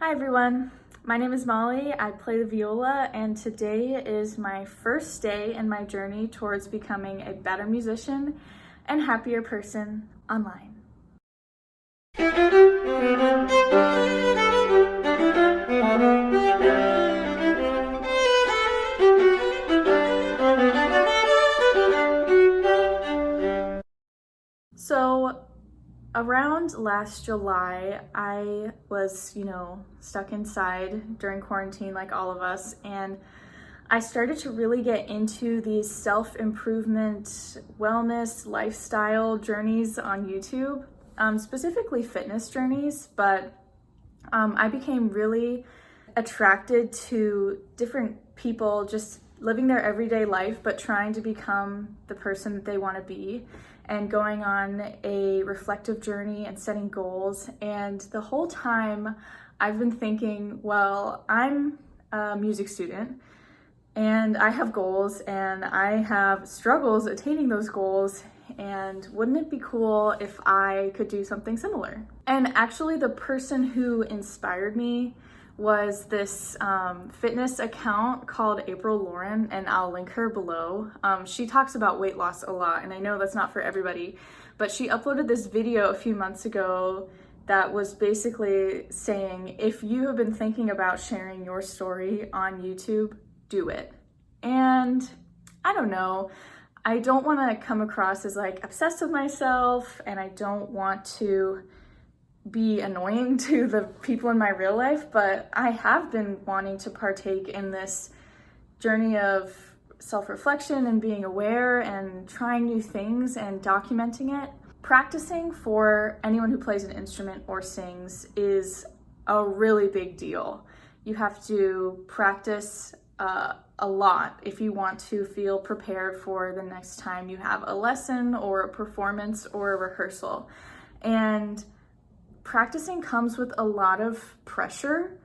Hi everyone, my name is Molly. I play the viola, and today is my first day in my journey towards becoming a better musician and happier person online. So around last July, I was, stuck inside during quarantine like all of us, and I started to really get into these self-improvement, wellness, lifestyle journeys on YouTube, specifically fitness journeys, but I became really attracted to different people just living their everyday life, but trying to become the person that they want to be and going on a reflective journey and setting goals. And the whole time I've been thinking, well, I'm a music student and I have goals and I have struggles attaining those goals. And wouldn't it be cool if I could do something similar? And actually, the person who inspired me was this fitness account called April Lauren, and I'll link her below. She talks about weight loss a lot, and I know that's not for everybody, but she uploaded this video a few months ago that was basically saying, if you have been thinking about sharing your story on YouTube, do it. And I don't know, I don't want to come across as like obsessed with myself, and I don't want to be annoying to the people in my real life, but I have been wanting to partake in this journey of self-reflection and being aware and trying new things and documenting it. Practicing for anyone who plays an instrument or sings is a really big deal. You have to practice a lot if you want to feel prepared for the next time you have a lesson or a performance or a rehearsal. And practicing comes with a lot of pressure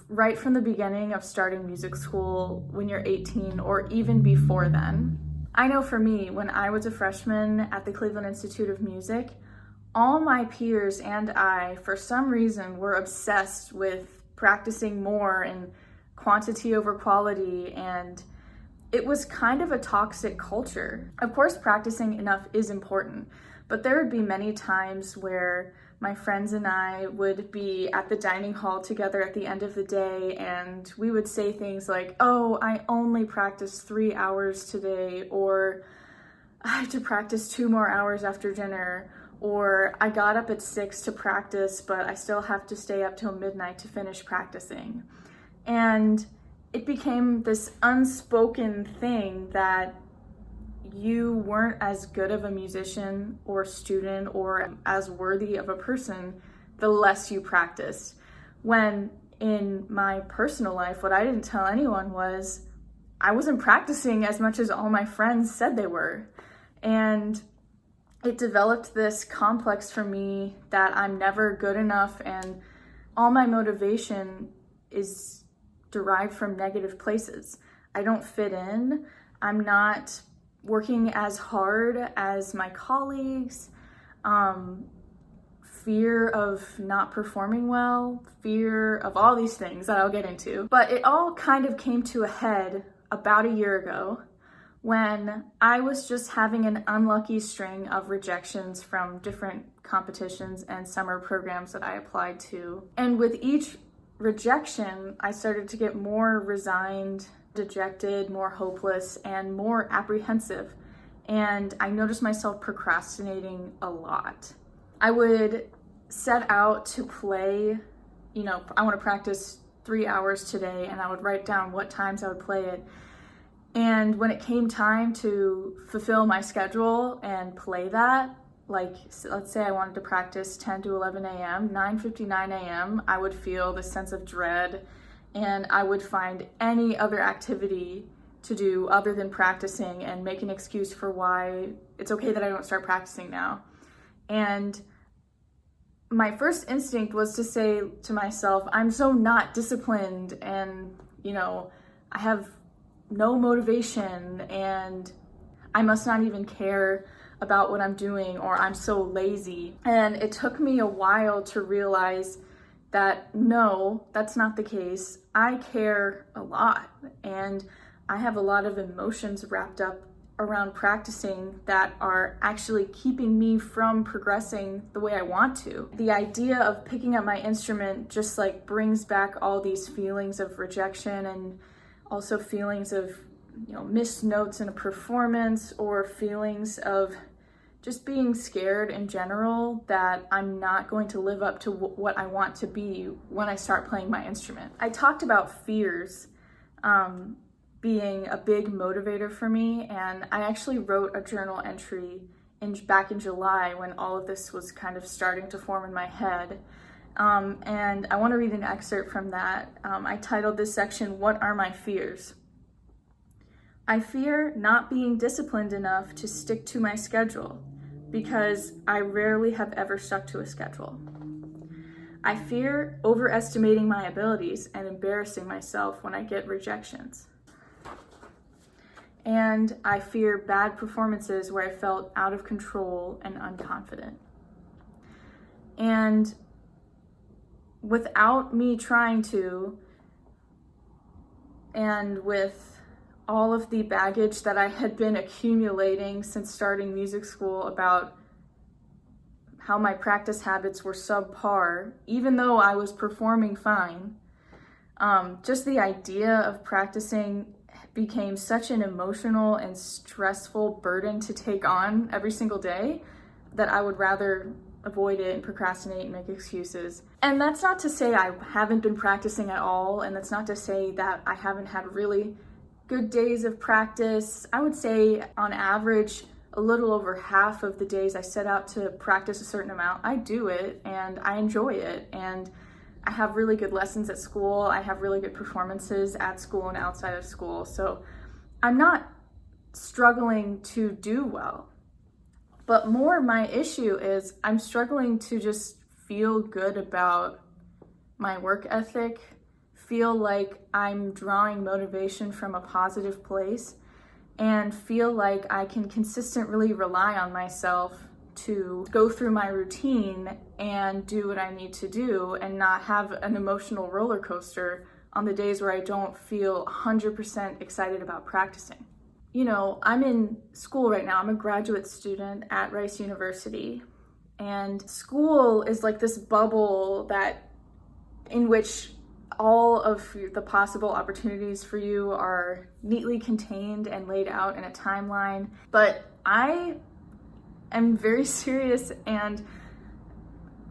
right from the beginning of starting music school when you're 18 or even before then. I know for me, when I was a freshman at the Cleveland Institute of Music, all my peers and I, for some reason, were obsessed with practicing more and quantity over quality, and it was kind of a toxic culture. Of course, practicing enough is important, but there would be many times where my friends and I would be at the dining hall together at the end of the day, and we would say things like, oh, I only practiced 3 hours today, or I have to practice 2 more hours after dinner, or I got up at 6 to practice, but I still have to stay up till midnight to finish practicing. And it became this unspoken thing that you weren't as good of a musician or student or as worthy of a person the less you practiced. When in my personal life, what I didn't tell anyone was I wasn't practicing as much as all my friends said they were. And it developed this complex for me that I'm never good enough, and all my motivation is derived from negative places. I don't fit in. I'm not working as hard as my colleagues, fear of not performing well, fear of all these things that I'll get into. But it all kind of came to a head about a year ago when I was just having an unlucky string of rejections from different competitions and summer programs that I applied to. And with each rejection, I started to get more resigned, dejected, more hopeless, and more apprehensive. And I noticed myself procrastinating a lot. I would set out to play, I want to practice 3 hours today, and I would write down what times I would play it. And when it came time to fulfill my schedule and play that, like let's say I wanted to practice 10 to 11 a.m., 9:59 a.m., I would feel this sense of dread, and I would find any other activity to do other than practicing and make an excuse for why it's okay that I don't start practicing now. And my first instinct was to say to myself, I'm so not disciplined, and I have no motivation, and I must not even care about what I'm doing, or I'm so lazy. And it took me a while to realize that no, that's not the case. I care a lot, and I have a lot of emotions wrapped up around practicing that are actually keeping me from progressing the way I want to. The idea of picking up my instrument just like brings back all these feelings of rejection, and also feelings of, missed notes in a performance, or feelings of just being scared in general that I'm not going to live up to what I want to be when I start playing my instrument. I talked about fears being a big motivator for me, and I actually wrote a journal entry back in July when all of this was kind of starting to form in my head. And I want to read an excerpt from that. I titled this section, "What Are My Fears?" I fear not being disciplined enough to stick to my schedule, because I rarely have ever stuck to a schedule. I fear overestimating my abilities and embarrassing myself when I get rejections. And I fear bad performances where I felt out of control and unconfident. And without me trying to, and with all of the baggage that I had been accumulating since starting music school about how my practice habits were subpar, even though I was performing fine, just the idea of practicing became such an emotional and stressful burden to take on every single day that I would rather avoid it and procrastinate and make excuses. And that's not to say I haven't been practicing at all, and that's not to say that I haven't had really good days of practice. I would say on average, a little over half of the days I set out to practice a certain amount, I do it and I enjoy it, and I have really good lessons at school. I have really good performances at school and outside of school. So I'm not struggling to do well. But more my issue is I'm struggling to just feel good about my work ethic, feel like I'm drawing motivation from a positive place, and feel like I can consistently rely on myself to go through my routine and do what I need to do, and not have an emotional roller coaster on the days where I don't feel 100% excited about practicing. I'm in school right now. I'm a graduate student at Rice University, and school is like this bubble in which all of the possible opportunities for you are neatly contained and laid out in a timeline. But I am very serious and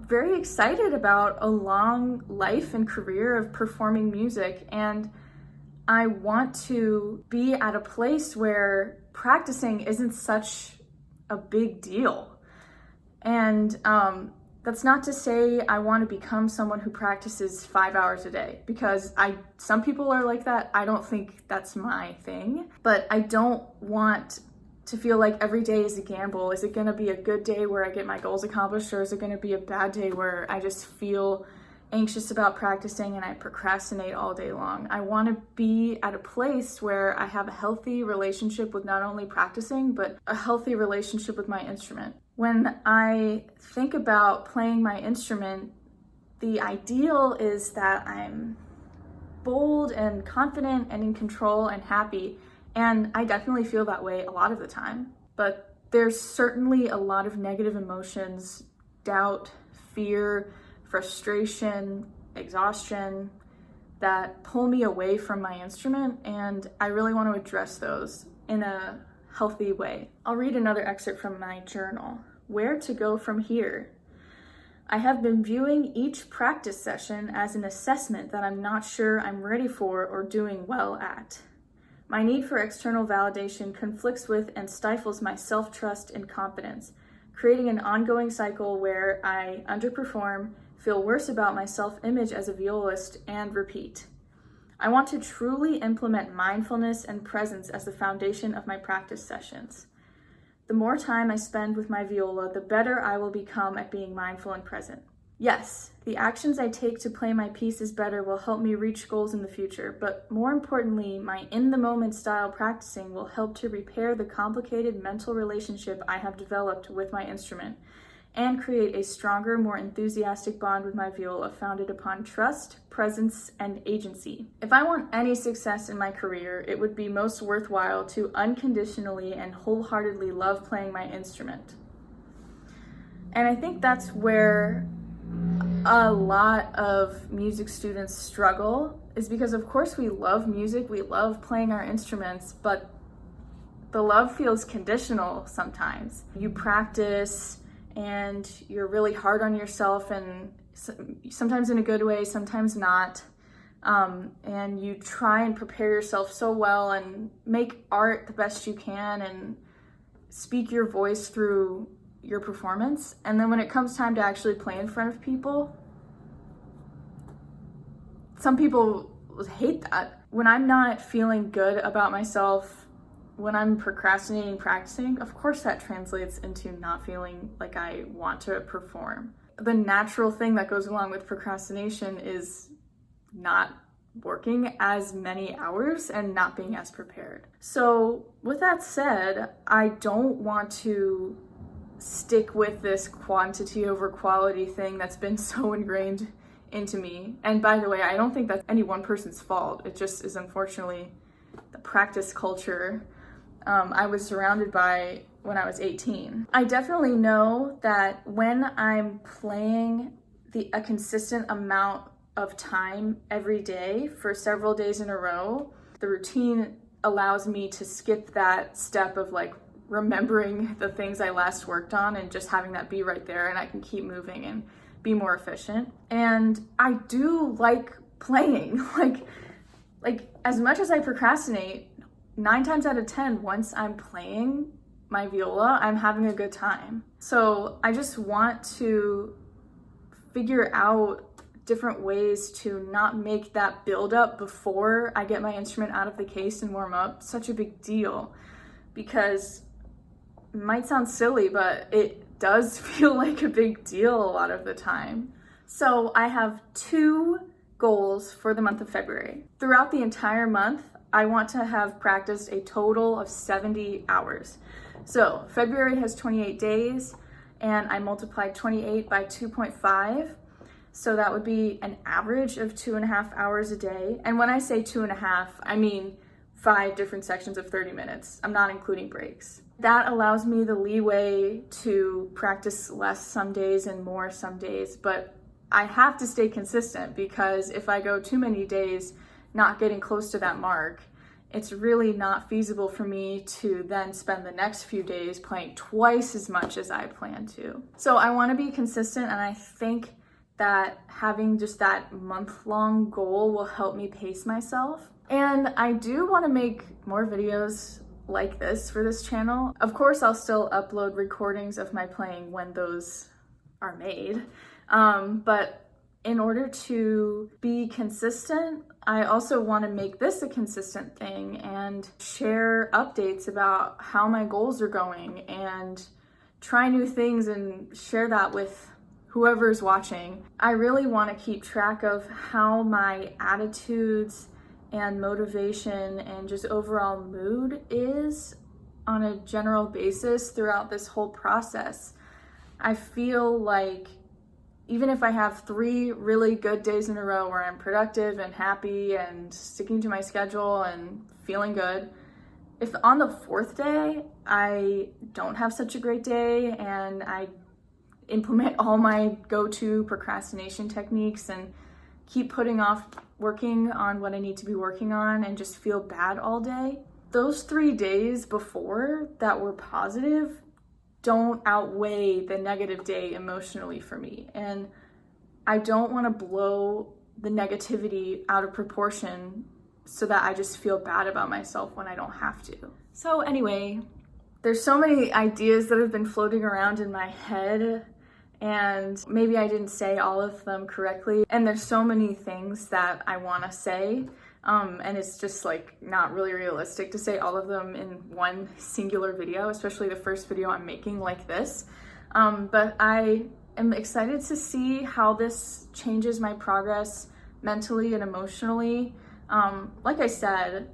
very excited about a long life and career of performing music, and I want to be at a place where practicing isn't such a big deal. And that's not to say I want to become someone who practices 5 hours a day, because some people are like that. I don't think that's my thing, but I don't want to feel like every day is a gamble. Is it going to be a good day where I get my goals accomplished, or is it going to be a bad day where I just feel anxious about practicing and I procrastinate all day long? I want to be at a place where I have a healthy relationship with not only practicing, but a healthy relationship with my instrument. When I think about playing my instrument, the ideal is that I'm bold and confident and in control and happy. And I definitely feel that way a lot of the time. But there's certainly a lot of negative emotions, doubt, fear, frustration, exhaustion, that pull me away from my instrument. And I really want to address those in a healthy way. I'll read another excerpt from my journal. Where to go from here? I have been viewing each practice session as an assessment that I'm not sure I'm ready for or doing well at. My need for external validation conflicts with and stifles my self-trust and confidence, creating an ongoing cycle where I underperform, feel worse about my self-image as a violist, and repeat. I want to truly implement mindfulness and presence as the foundation of my practice sessions. The more time I spend with my viola, the better I will become at being mindful and present. Yes, the actions I take to play my pieces better will help me reach goals in the future, but more importantly, my in-the-moment style practicing will help to repair the complicated mental relationship I have developed with my instrument, and create a stronger, more enthusiastic bond with my viola founded upon trust, presence, and agency. If I want any success in my career, it would be most worthwhile to unconditionally and wholeheartedly love playing my instrument. And I think that's where a lot of music students struggle, is because of course we love music, we love playing our instruments, but the love feels conditional sometimes. You practice and you're really hard on yourself, and sometimes in a good way, sometimes not. And you try and prepare yourself so well and make art the best you can and speak your voice through your performance. And then when it comes time to actually play in front of people, some people hate that. When I'm not feeling good about myself, when I'm procrastinating practicing, of course that translates into not feeling like I want to perform. The natural thing that goes along with procrastination is not working as many hours and not being as prepared. So with that said, I don't want to stick with this quantity over quality thing that's been so ingrained into me. And by the way, I don't think that's any one person's fault. It just is unfortunately the practice culture I was surrounded by when I was 18. I definitely know that when I'm playing a consistent amount of time every day for several days in a row, the routine allows me to skip that step of like remembering the things I last worked on and just having that be right there, and I can keep moving and be more efficient. And I do like playing. Like as much as I procrastinate, 9 times out of 10, once I'm playing my viola, I'm having a good time. So I just want to figure out different ways to not make that build up before I get my instrument out of the case and warm up such a big deal, because it might sound silly, but it does feel like a big deal a lot of the time. So I have 2 goals for the month of February. Throughout the entire month, I want to have practiced a total of 70 hours. So February has 28 days, and I multiplied 28 by 2.5. So that would be an average of 2.5 hours a day. And when I say 2.5, I mean 5 different sections of 30 minutes. I'm not including breaks. That allows me the leeway to practice less some days and more some days, but I have to stay consistent, because if I go too many days not getting close to that mark, it's really not feasible for me to then spend the next few days playing twice as much as I plan to. So I want to be consistent, and I think that having just that month-long goal will help me pace myself. And I do want to make more videos like this for this channel. Of course, I'll still upload recordings of my playing when those are made. But in order to be consistent, I also want to make this a consistent thing and share updates about how my goals are going and try new things and share that with whoever's watching. I really want to keep track of how my attitudes and motivation and just overall mood is on a general basis throughout this whole process. I feel like even if I have 3 really good days in a row where I'm productive and happy and sticking to my schedule and feeling good, if on the 4th day I don't have such a great day and I implement all my go-to procrastination techniques and keep putting off working on what I need to be working on and just feel bad all day, those 3 days before that were positive don't outweigh the negative day emotionally for me. And I don't want to blow the negativity out of proportion so that I just feel bad about myself when I don't have to. So anyway, there's so many ideas that have been floating around in my head, and maybe I didn't say all of them correctly. And there's so many things that I want to say. And it's just like not really realistic to say all of them in one singular video, especially the first video I'm making like this. But I am excited to see how this changes my progress mentally and emotionally. Like I said,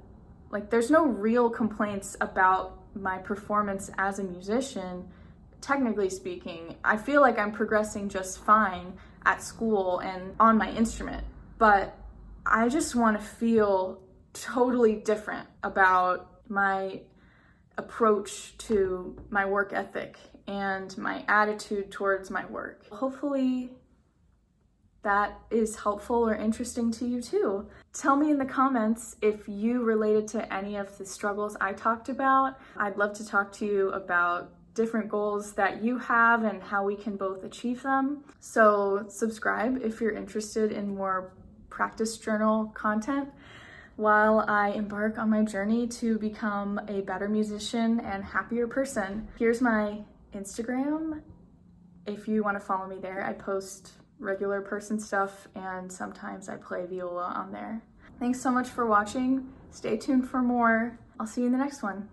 like there's no real complaints about my performance as a musician technically speaking, I feel like I'm progressing just fine at school and on my instrument, but I just want to feel totally different about my approach to my work ethic and my attitude towards my work. Hopefully that is helpful or interesting to you too. Tell me in the comments if you related to any of the struggles I talked about. I'd love to talk to you about different goals that you have and how we can both achieve them. So subscribe if you're interested in more practice journal content while I embark on my journey to become a better musician and happier person. Here's my Instagram. If you want to follow me there, I post regular person stuff and sometimes I play viola on there. Thanks so much for watching. Stay tuned for more. I'll see you in the next one.